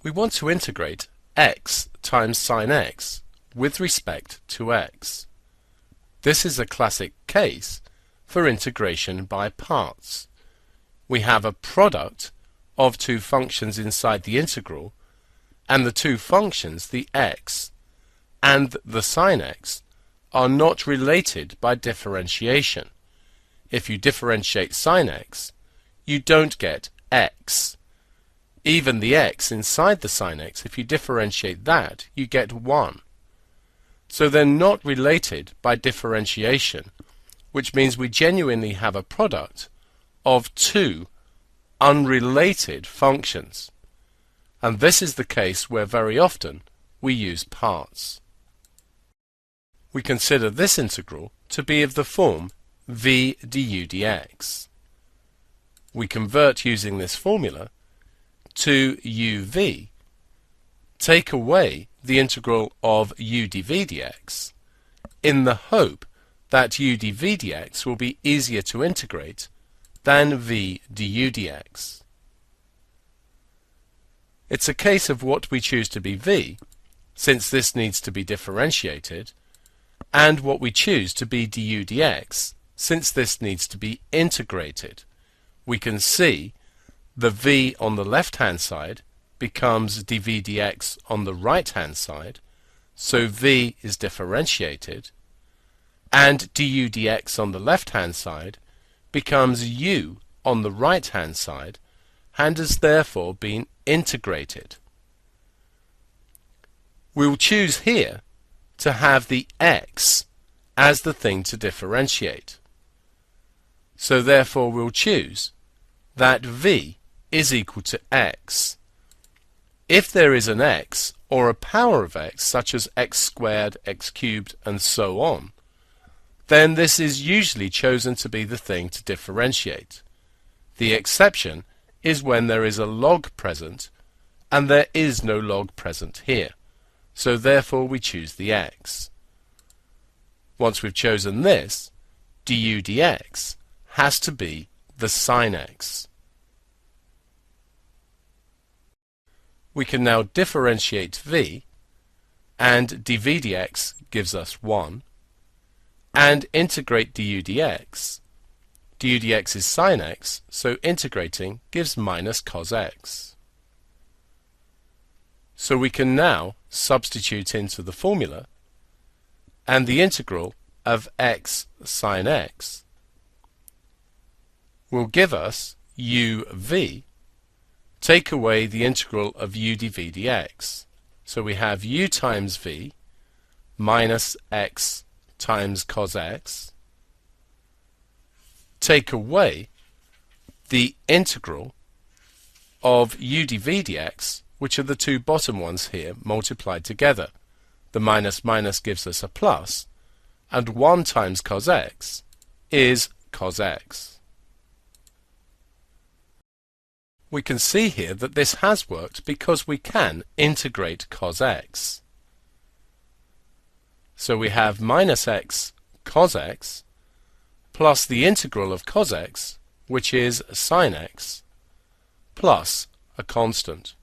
We want to integrate x times sine x with respect to x. This is a classic case for integration by parts. We have a product of two functions inside the integral, and the two functions, the x and the sine x, are not related by differentiation. If you differentiate sine x, you don't get x. Even the x inside the sine x, if you differentiate that, you get 1. So they're not related by differentiation, which means we genuinely have a product of two unrelated functions. And this is the case where very often we use parts. We consider this integral to be of the form v du dx. We convert using this formula to uv, take away the integral of u dv dx, in the hope that u dv dx will be easier to integrate than v du dx. It's a case of what we choose to be v, since this needs to be differentiated, and what we choose to be du dx, since this needs to be integrated. We can see the v on the left-hand side becomes dv dx on the right-hand side, so v is differentiated, and du dx on the left-hand side becomes u on the right-hand side, and has therefore been integrated. We'll choose here to have the x as the thing to differentiate. So therefore we'll choose that v is equal to x. If there is an x or a power of x, such as x squared, x cubed, and so on, then this is usually chosen to be the thing to differentiate. The exception is when there is a log present, and there is no log present here. So therefore we choose the x. Once we've chosen this, du dx has to be the sine x. We can now differentiate v, and dv dx gives us 1, and integrate du dx. Du dx is sine x, so integrating gives minus cos x. So we can now substitute into the formula, and the integral of x sine x will give us uv. Take away the integral of u dv dx. So we have u times v minus x times cos x. Take away the integral of u dv dx, which are the two bottom ones here multiplied together. The minus minus gives us a plus, and 1 times cos x is cos x. We can see here that this has worked because we can integrate cos x. So we have minus x cos x plus the integral of cos x, which is sine x, plus a constant.